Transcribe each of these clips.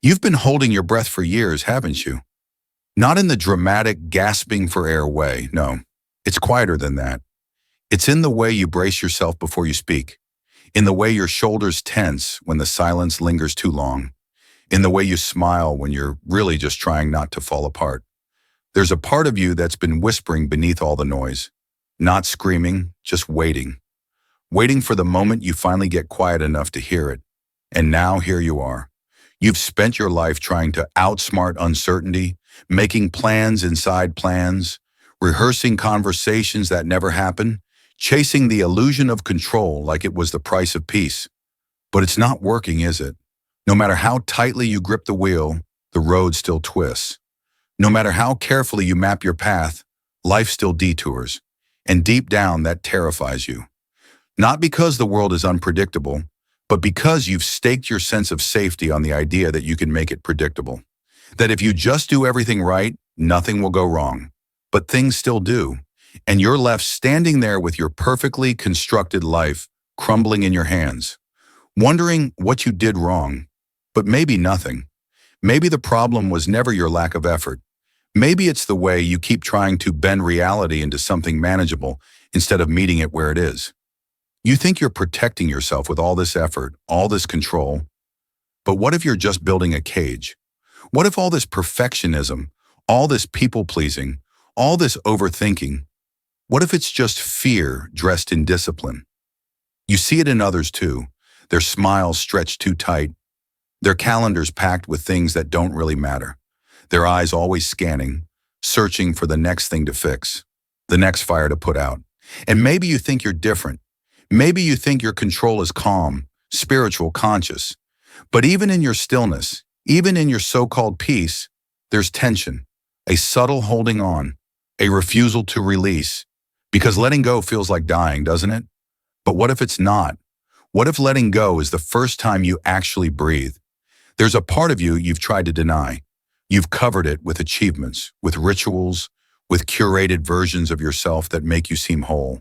You've been holding your breath for years, haven't you? Not in the dramatic gasping for air way, no. It's quieter than that. It's in the way you brace yourself before you speak, in the way your shoulders tense when the silence lingers too long, in the way you smile when you're really just trying not to fall apart. There's a part of you that's been whispering beneath all the noise, not screaming, just waiting. Waiting for the moment you finally get quiet enough to hear it. And now here you are. You've spent your life trying to outsmart uncertainty, making plans inside plans, rehearsing conversations that never happen, chasing the illusion of control like it was the price of peace. But it's not working, is it? No matter how tightly you grip the wheel, the road still twists. No matter how carefully you map your path, life still detours. And deep down, that terrifies you. Not because the world is unpredictable, but because you've staked your sense of safety on the idea that you can make it predictable. That if you just do everything right, nothing will go wrong. But things still do. And you're left standing there with your perfectly constructed life crumbling in your hands, wondering what you did wrong. But maybe nothing. Maybe the problem was never your lack of effort. Maybe it's the way you keep trying to bend reality into something manageable instead of meeting it where it is. You think you're protecting yourself with all this effort, all this control. But what if you're just building a cage? What if all this perfectionism, all this people-pleasing, all this overthinking, what if it's just fear dressed in discipline? You see it in others too, their smiles stretched too tight, their calendars packed with things that don't really matter, their eyes always scanning, searching for the next thing to fix, the next fire to put out. And maybe you think you're different. Maybe you think your control is calm, spiritual, conscious. But even in your stillness, even in your so-called peace, there's tension, a subtle holding on, a refusal to release. Because letting go feels like dying, doesn't it? But what if it's not? What if letting go is the first time you actually breathe? There's a part of you you've tried to deny. You've covered it with achievements, with rituals, with curated versions of yourself that make you seem whole.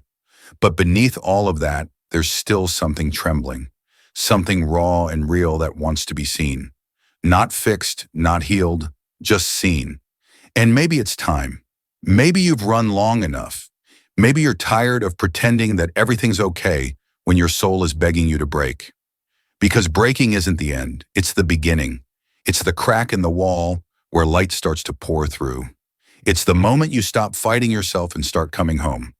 But beneath all of that, there's still something trembling, something raw and real that wants to be seen. Not fixed, not healed, just seen. And maybe it's time. Maybe you've run long enough. Maybe you're tired of pretending that everything's okay when your soul is begging you to break. Because breaking isn't the end, it's the beginning. It's the crack in the wall where light starts to pour through. It's the moment you stop fighting yourself and start coming home.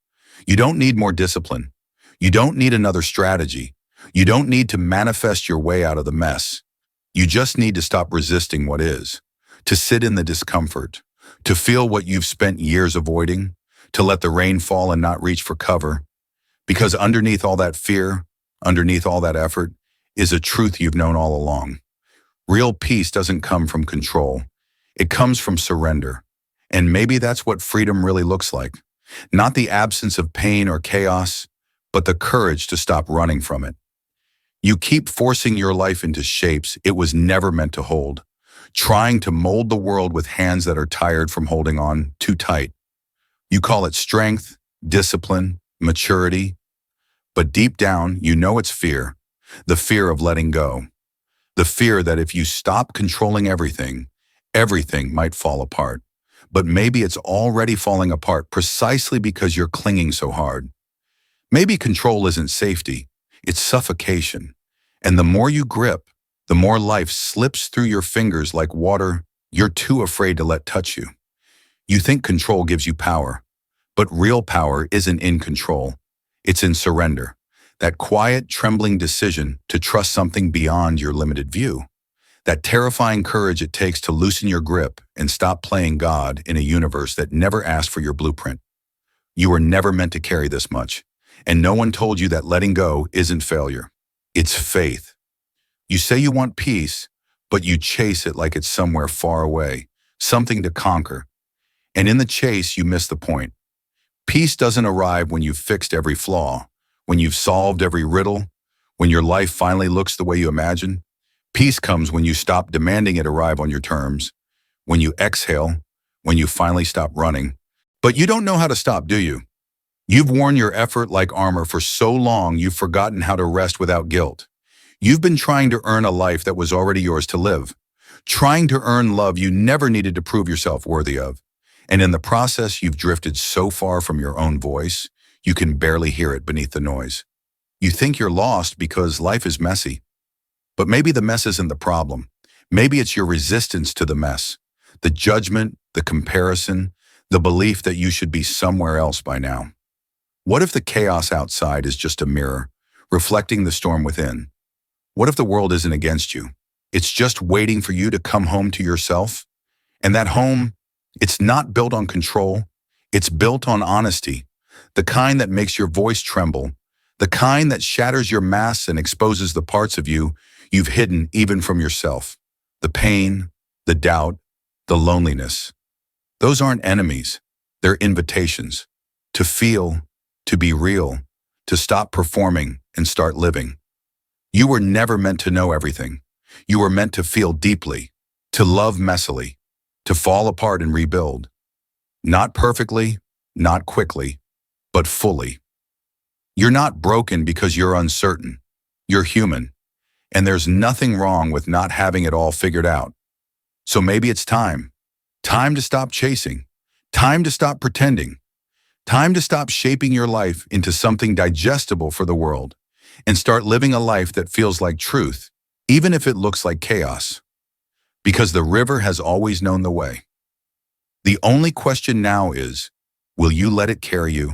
You don't need more discipline. You don't need another strategy. You don't need to manifest your way out of the mess. You just need to stop resisting what is, to sit in the discomfort, to feel what you've spent years avoiding, to let the rain fall and not reach for cover. Because underneath all that fear, underneath all that effort, is a truth you've known all along. Real peace doesn't come from control. It comes from surrender. And maybe that's what freedom really looks like. Not the absence of pain or chaos, but the courage to stop running from it. You keep forcing your life into shapes it was never meant to hold, trying to mold the world with hands that are tired from holding on too tight. You call it strength, discipline, maturity, but deep down, you know it's fear, the fear of letting go, the fear that if you stop controlling everything, everything might fall apart. But maybe it's already falling apart precisely because you're clinging so hard. Maybe control isn't safety, it's suffocation. And the more you grip, the more life slips through your fingers like water you're too afraid to let touch you. You think control gives you power, but real power isn't in control. It's in surrender, that quiet, trembling decision to trust something beyond your limited view. That terrifying courage it takes to loosen your grip and stop playing God in a universe that never asked for your blueprint. You were never meant to carry this much, and no one told you that letting go isn't failure. It's faith. You say you want peace, but you chase it like it's somewhere far away, something to conquer. And in the chase, you miss the point. Peace doesn't arrive when you've fixed every flaw, when you've solved every riddle, when your life finally looks the way you imagine. Peace comes when you stop demanding it arrive on your terms, when you exhale, when you finally stop running. But you don't know how to stop, do you? You've worn your effort like armor for so long you've forgotten how to rest without guilt. You've been trying to earn a life that was already yours to live, trying to earn love you never needed to prove yourself worthy of. And in the process, you've drifted so far from your own voice, you can barely hear it beneath the noise. You think you're lost because life is messy. But maybe the mess isn't the problem. Maybe it's your resistance to the mess, the judgment, the comparison, the belief that you should be somewhere else by now. What if the chaos outside is just a mirror, reflecting the storm within? What if the world isn't against you? It's just waiting for you to come home to yourself? And that home, it's not built on control. It's built on honesty, the kind that makes your voice tremble, the kind that shatters your masks and exposes the parts of you you've hidden even from yourself. The pain, the doubt, the loneliness. Those aren't enemies. They're invitations to feel, to be real, to stop performing and start living. You were never meant to know everything. You were meant to feel deeply, to love messily, to fall apart and rebuild. Not perfectly, not quickly, but fully. You're not broken because you're uncertain. You're human. And there's nothing wrong with not having it all figured out. So maybe it's time. Time to stop chasing. Time to stop pretending. Time to stop shaping your life into something digestible for the world and start living a life that feels like truth, even if it looks like chaos. Because the river has always known the way. The only question now is, will you let it carry you?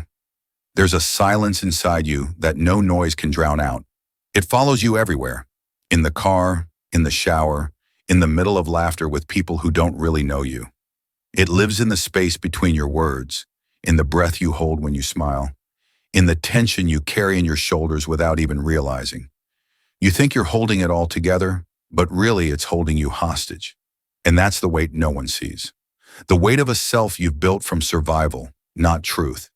There's a silence inside you that no noise can drown out. It follows you everywhere. In the car, in the shower, in the middle of laughter with people who don't really know you. It lives in the space between your words, in the breath you hold when you smile, in the tension you carry in your shoulders without even realizing. You think you're holding it all together, but really it's holding you hostage. And that's the weight no one sees. The weight of a self you've built from survival, not truth.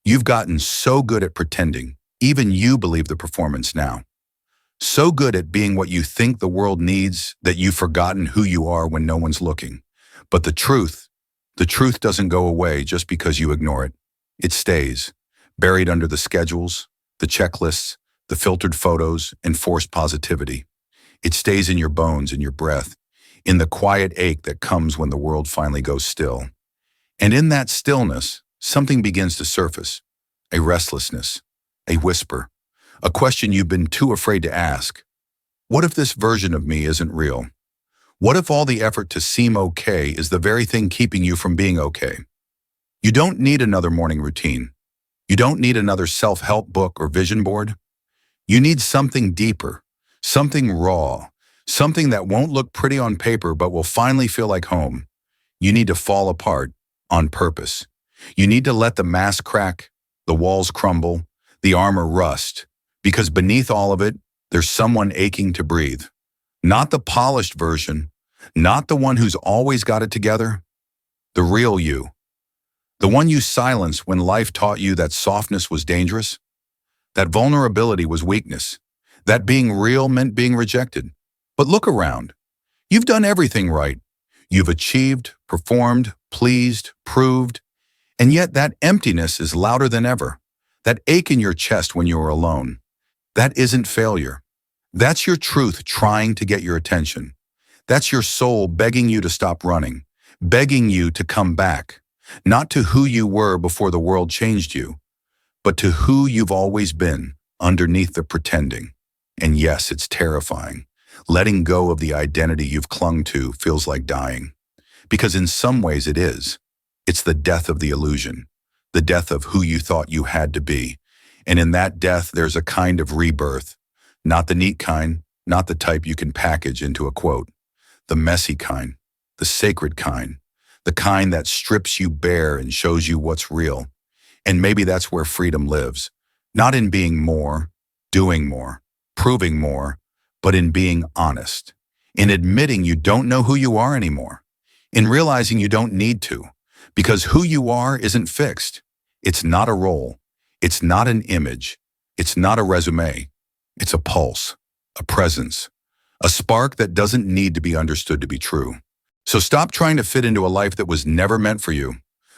You've gotten so good at pretending, even you believe the performance now. So good at being what you think the world needs that you've forgotten who you are when no one's looking. But the truth doesn't go away just because you ignore it. It stays, buried under the schedules, the checklists, the filtered photos, and forced positivity. It stays in your bones, in your breath, in the quiet ache that comes when the world finally goes still. And in that stillness, something begins to surface, a restlessness, a whisper, a question you've been too afraid to ask. What if this version of me isn't real? What if all the effort to seem okay is the very thing keeping you from being okay? You don't need another morning routine. You don't need another self-help book or vision board. You need something deeper, something raw, something that won't look pretty on paper but will finally feel like home. You need to fall apart on purpose. You need to let the mask crack, the walls crumble, the armor rust, because beneath all of it, there's someone aching to breathe. Not the polished version, not the one who's always got it together, the real you. The one you silenced when life taught you that softness was dangerous, that vulnerability was weakness, that being real meant being rejected. But look around. You've done everything right. You've achieved, performed, pleased, proved, and yet that emptiness is louder than ever. That ache in your chest when you are alone. That isn't failure. That's your truth trying to get your attention. That's your soul begging you to stop running, begging you to come back, not to who you were before the world changed you, but to who you've always been underneath the pretending. And yes, it's terrifying. Letting go of the identity you've clung to feels like dying. Because in some ways it is. It's the death of the illusion, the death of who you thought you had to be. And in that death, there's a kind of rebirth. Not the neat kind, not the type you can package into a quote. The messy kind, the sacred kind, the kind that strips you bare and shows you what's real. And maybe that's where freedom lives. Not in being more, doing more, proving more, but in being honest. In admitting you don't know who you are anymore. In realizing you don't need to. Because who you are isn't fixed. It's not a role. It's not an image. It's not a resume. It's a pulse, a presence, a spark that doesn't need to be understood to be true. So stop trying to fit into a life that was never meant for you.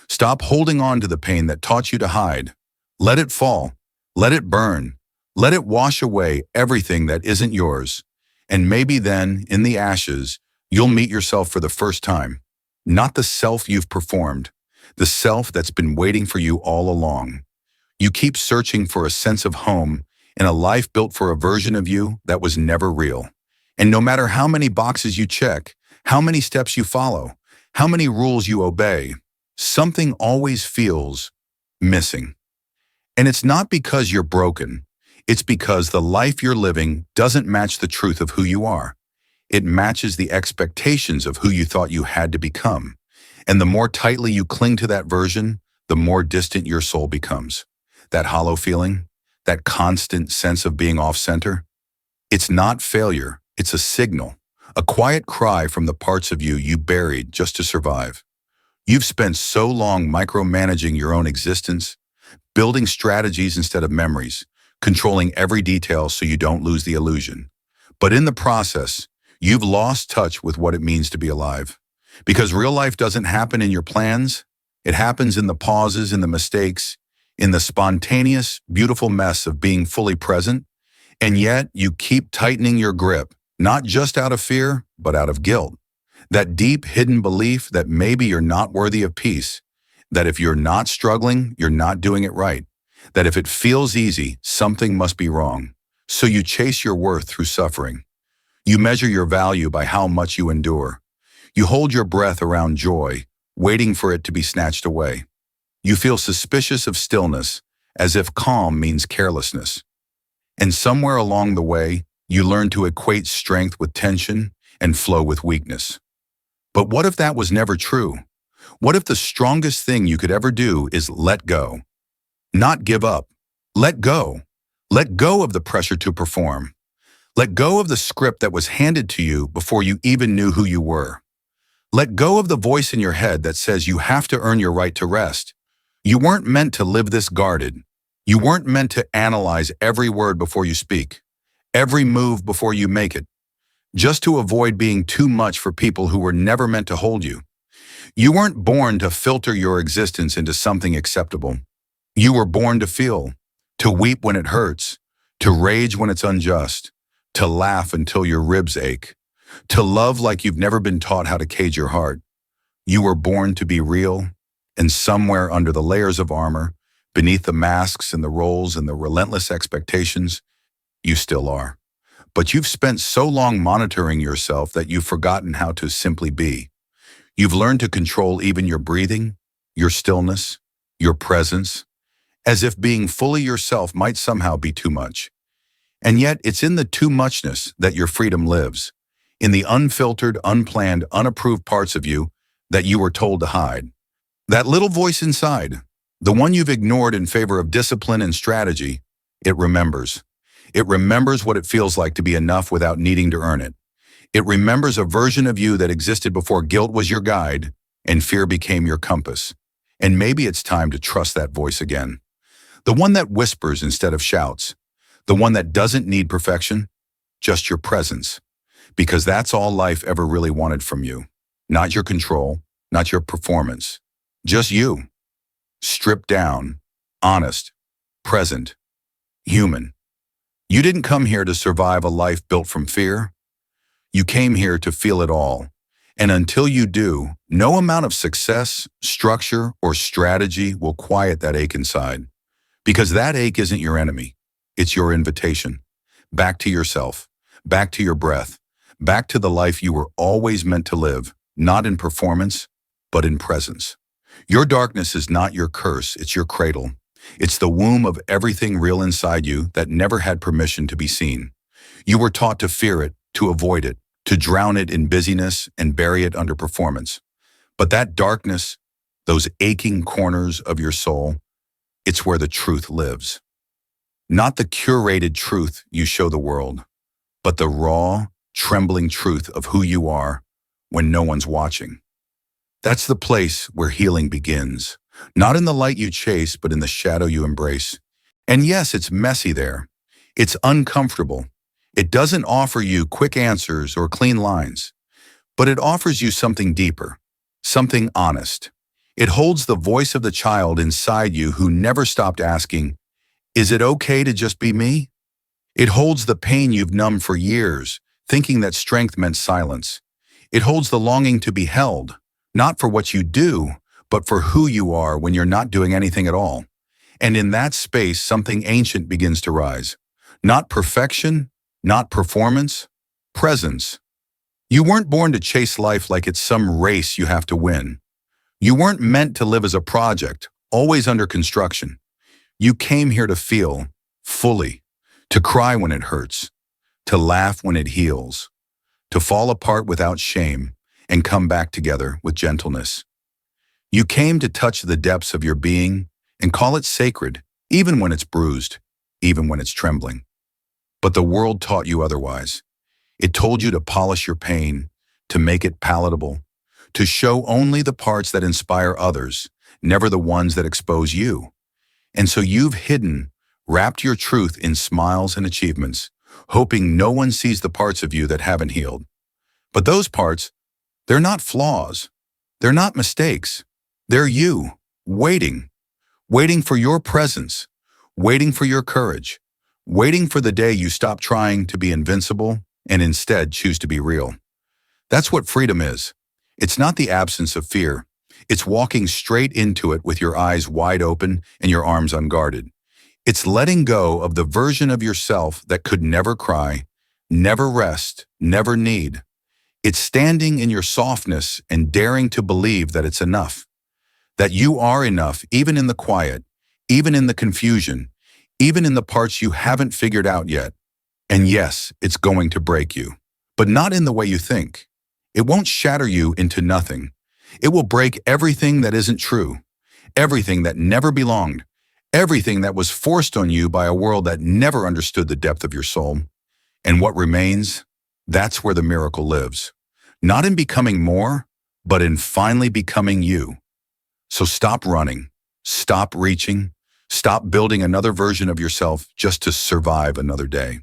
Stop holding on to the pain that taught you to hide. Let it fall. Let it burn. Let it wash away everything that isn't yours. And maybe then, in the ashes, You'll meet yourself for the first time. Not the self you've performed, the self that's been waiting for you all along. You keep searching for a sense of home in a life built for a version of you that was never real. And no matter how many boxes you check, how many steps you follow, how many rules you obey, something always feels missing. And it's not because you're broken. It's because the life you're living doesn't match the truth of who you are. It matches the expectations of who you thought you had to become. And the more tightly you cling to that version, the more distant your soul becomes. That hollow feeling, that constant sense of being off-center, it's not failure, it's a signal, a quiet cry from the parts of you you buried just to survive. You've spent so long micromanaging your own existence, building strategies instead of memories, controlling every detail so you don't lose the illusion. But in the process, you've lost touch with what it means to be alive. Because real life doesn't happen in your plans, it happens in the pauses, in the mistakes, in the spontaneous, beautiful mess of being fully present. And yet you keep tightening your grip, not just out of fear, but out of guilt. That deep hidden belief that maybe you're not worthy of peace, that if you're not struggling, you're not doing it right, that if it feels easy, something must be wrong. So you chase your worth through suffering. You measure your value by how much you endure. You hold your breath around joy, waiting for it to be snatched away. You feel suspicious of stillness, as if calm means carelessness. And somewhere along the way, you learn to equate strength with tension and flow with weakness. But what if that was never true? What if the strongest thing you could ever do is let go? Not give up. Let go. Let go of the pressure to perform. Let go of the script that was handed to you before you even knew who you were. Let go of the voice in your head that says you have to earn your right to rest. You weren't meant to live this guarded. You weren't meant to analyze every word before you speak, every move before you make it, just to avoid being too much for people who were never meant to hold you. You weren't born to filter your existence into something acceptable. You were born to feel, to weep when it hurts, to rage when it's unjust, to laugh until your ribs ache, to love like you've never been taught how to cage your heart. You were born to be real, and somewhere under the layers of armor, beneath the masks and the roles and the relentless expectations, you still are. But you've spent so long monitoring yourself that you've forgotten how to simply be. You've learned to control even your breathing, your stillness, your presence, as if being fully yourself might somehow be too much. And yet it's in the too muchness that your freedom lives, in the unfiltered, unplanned, unapproved parts of you that you were told to hide. That little voice inside, the one you've ignored in favor of discipline and strategy, it remembers. It remembers what it feels like to be enough without needing to earn it. It remembers a version of you that existed before guilt was your guide and fear became your compass. And maybe it's time to trust that voice again. The one that whispers instead of shouts. The one that doesn't need perfection, just your presence. Because that's all life ever really wanted from you. Not your control, not your performance. Just you. Stripped down, honest, present, human. You didn't come here to survive a life built from fear. You came here to feel it all. And until you do, no amount of success, structure, or strategy will quiet that ache inside. Because that ache isn't your enemy. It's your invitation. Back to yourself. Back to your breath. Back to the life you were always meant to live, not in performance, but in presence. Your darkness is not your curse, it's your cradle. It's the womb of everything real inside you that never had permission to be seen. You were taught to fear it, to avoid it, to drown it in busyness and bury it under performance. But that darkness, those aching corners of your soul, it's where the truth lives. Not the curated truth you show the world, but the raw, trembling truth of who you are when no one's watching. That's the place where healing begins, not in the light you chase, but in the shadow you embrace. And yes, it's messy there. It's uncomfortable. It doesn't offer you quick answers or clean lines, but it offers you something deeper, something honest. It holds the voice of the child inside you who never stopped asking, "Is it okay to just be me?" It holds the pain you've numbed for years, thinking that strength meant silence. It holds the longing to be held, not for what you do, but for who you are when you're not doing anything at all. And in that space, something ancient begins to rise. Not perfection, not performance, presence. You weren't born to chase life like it's some race you have to win. You weren't meant to live as a project, always under construction. You came here to feel, fully, to cry when it hurts, to laugh when it heals, to fall apart without shame, and come back together with gentleness. You came to touch the depths of your being and call it sacred, even when it's bruised, even when it's trembling. But the world taught you otherwise. It told you to polish your pain, to make it palatable, to show only the parts that inspire others, never the ones that expose you. And so you've hidden, wrapped your truth in smiles and achievements, hoping no one sees the parts of you that haven't healed. But those parts, they're not flaws. They're not mistakes. They're you, waiting for your presence, waiting for your courage, waiting for the day you stop trying to be invincible and instead choose to be real. That's what freedom is. It's not the absence of fear. It's walking straight into it with your eyes wide open and your arms unguarded. It's letting go of the version of yourself that could never cry, never rest, never need. It's standing in your softness and daring to believe that it's enough. That you are enough even in the quiet, even in the confusion, even in the parts you haven't figured out yet. And yes, it's going to break you, but not in the way you think. It won't shatter you into nothing. It will break everything that isn't true, everything that never belonged, everything that was forced on you by a world that never understood the depth of your soul. And what remains, that's where the miracle lives. Not in becoming more, but in finally becoming you. So stop running, stop reaching, stop building another version of yourself just to survive another day.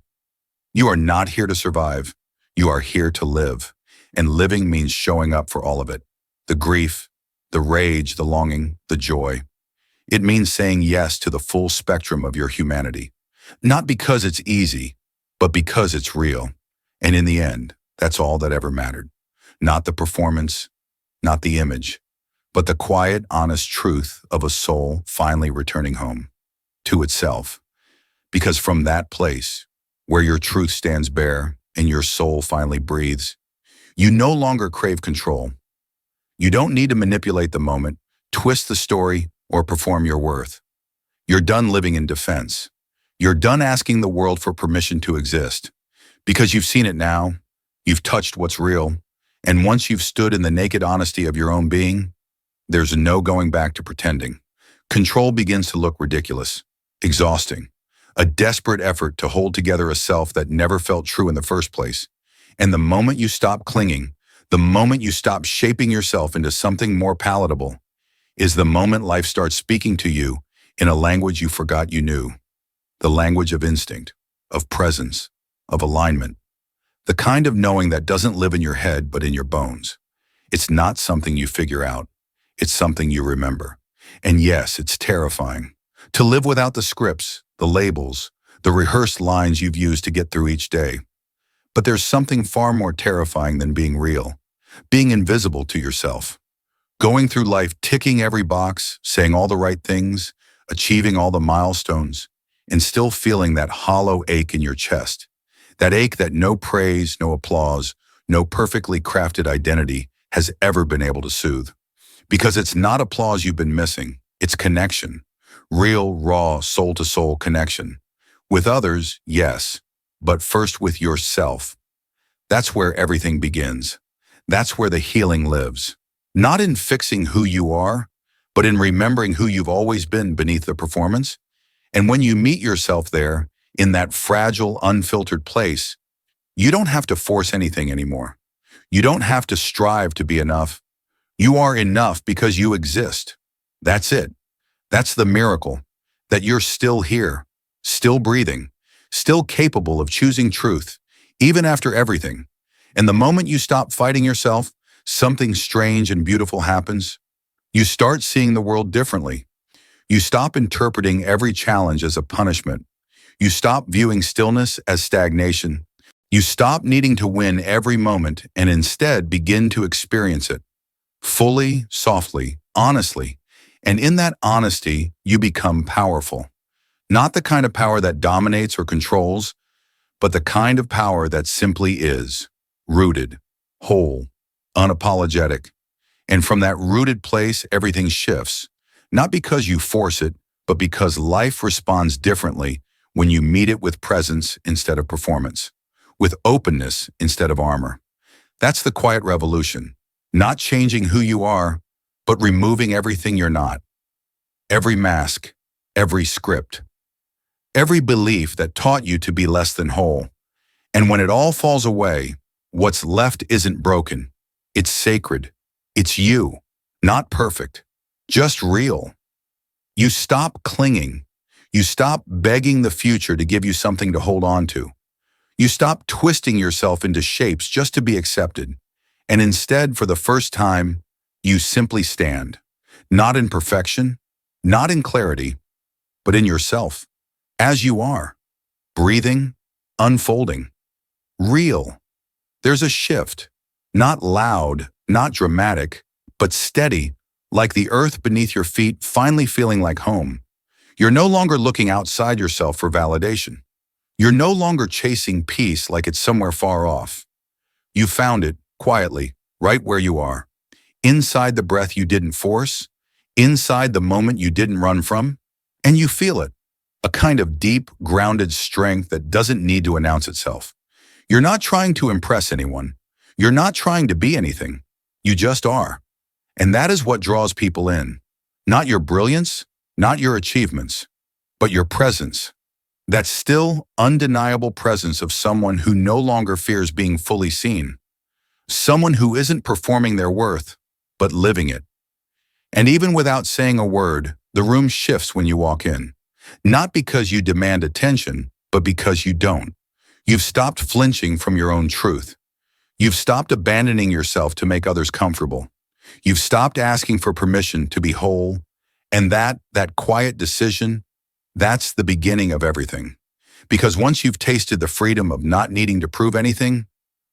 You are not here to survive. You are here to live. And living means showing up for all of it. The grief, the rage, the longing, the joy. It means saying yes to the full spectrum of your humanity. Not because it's easy, but because it's real. And in the end, that's all that ever mattered. Not the performance, not the image, but the quiet, honest truth of a soul finally returning home to itself. Because from that place, where your truth stands bare and your soul finally breathes, you no longer crave control. You don't need to manipulate the moment, twist the story, or perform your worth. You're done living in defense. You're done asking the world for permission to exist. Because you've seen it now, you've touched what's real, and once you've stood in the naked honesty of your own being, there's no going back to pretending. Control begins to look ridiculous, exhausting, a desperate effort to hold together a self that never felt true in the first place. And the moment you stop clinging, the moment you stop shaping yourself into something more palatable, is the moment life starts speaking to you in a language you forgot you knew. The language of instinct, of presence, of alignment. The kind of knowing that doesn't live in your head but in your bones. It's not something you figure out. It's something you remember. And yes, it's terrifying. To live without the scripts, the labels, the rehearsed lines you've used to get through each day. But there's something far more terrifying than being real. Being invisible to yourself. Going through life ticking every box, saying all the right things, achieving all the milestones, and still feeling that hollow ache in your chest. That ache that no praise, no applause, no perfectly crafted identity has ever been able to soothe. Because it's not applause you've been missing, it's connection. Real, raw, soul-to-soul connection. With others, yes, but first with yourself. That's where everything begins. That's where the healing lives. Not in fixing who you are, but in remembering who you've always been beneath the performance. And when you meet yourself there, in that fragile, unfiltered place, you don't have to force anything anymore. You don't have to strive to be enough. You are enough because you exist. That's it. That's the miracle, that you're still here, still breathing, still capable of choosing truth, even after everything. And the moment you stop fighting yourself, something strange and beautiful happens. You start seeing the world differently. You stop interpreting every challenge as a punishment. You stop viewing stillness as stagnation. You stop needing to win every moment and instead begin to experience it fully, softly, honestly. And in that honesty, you become powerful. Not the kind of power that dominates or controls, but the kind of power that simply is, rooted, whole, unapologetic. And from that rooted place, everything shifts. Not because you force it, but because life responds differently when you meet it with presence instead of performance, with openness instead of armor. That's the quiet revolution. Not changing who you are, but removing everything you're not. Every mask, every script, every belief that taught you to be less than whole. And when it all falls away, what's left isn't broken. It's sacred. It's you, not perfect, just real. You stop clinging. You stop begging the future to give you something to hold on to. You stop twisting yourself into shapes just to be accepted. And instead, for the first time, you simply stand. Not in perfection, not in clarity, but in yourself, as you are, breathing, unfolding, real. There's a shift, not loud, not dramatic, but steady, like the earth beneath your feet finally feeling like home. You're no longer looking outside yourself for validation. You're no longer chasing peace like it's somewhere far off. You found it, quietly, right where you are. Inside the breath you didn't force, inside the moment you didn't run from, and you feel it. A kind of deep, grounded strength that doesn't need to announce itself. You're not trying to impress anyone. You're not trying to be anything. You just are. And that is what draws people in. Not your brilliance, not your achievements, but your presence. That still, undeniable presence of someone who no longer fears being fully seen. Someone who isn't performing their worth, but living it. And even without saying a word, the room shifts when you walk in. Not because you demand attention, but because you don't. You've stopped flinching from your own truth. You've stopped abandoning yourself to make others comfortable. You've stopped asking for permission to be whole. And that quiet decision, that's the beginning of everything. Because once you've tasted the freedom of not needing to prove anything,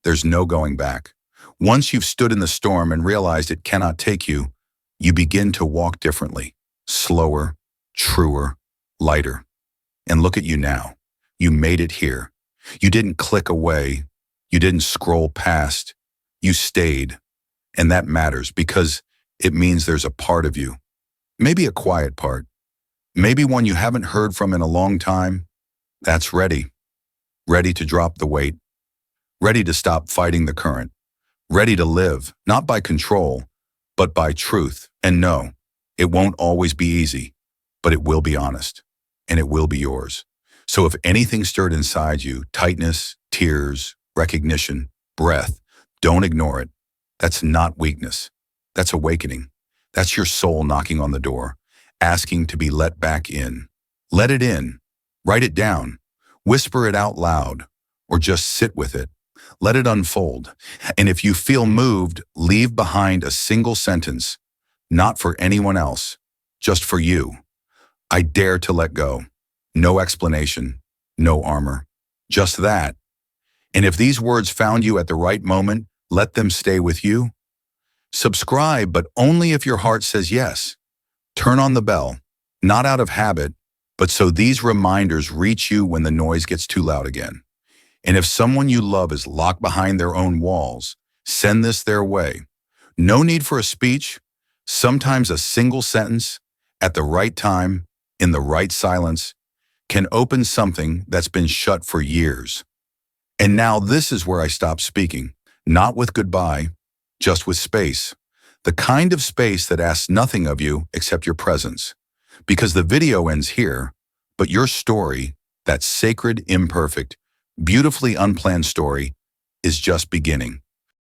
there's no going back. Once you've stood in the storm and realized it cannot take you, you begin to walk differently, slower, truer, lighter. And look at you now. You made it here. You didn't click away. You didn't scroll past. You stayed. And that matters because it means there's a part of you. Maybe a quiet part. Maybe one you haven't heard from in a long time. That's ready. Ready to drop the weight. Ready to stop fighting the current. Ready to live, not by control, but by truth. And no, it won't always be easy, but it will be honest. And it will be yours. So if anything stirred inside you, tightness, tears, recognition, breath, don't ignore it. That's not weakness. That's awakening. That's your soul knocking on the door, asking to be let back in. Let it in. Write it down. Whisper it out loud, or just sit with it. Let it unfold. And if you feel moved, leave behind a single sentence, not for anyone else, just for you. I dare to let go. No explanation, no armor, just that. And if these words found you at the right moment, let them stay with you. Subscribe, but only if your heart says yes. Turn on the bell, not out of habit, but so these reminders reach you when the noise gets too loud again. And if someone you love is locked behind their own walls, send this their way. No need for a speech, sometimes a single sentence, at the right time, in the right silence, can open something that's been shut for years. And now this is where I stop speaking, not with goodbye, just with space. The kind of space that asks nothing of you except your presence. Because the video ends here, but your story, that sacred, imperfect, beautifully unplanned story, is just beginning.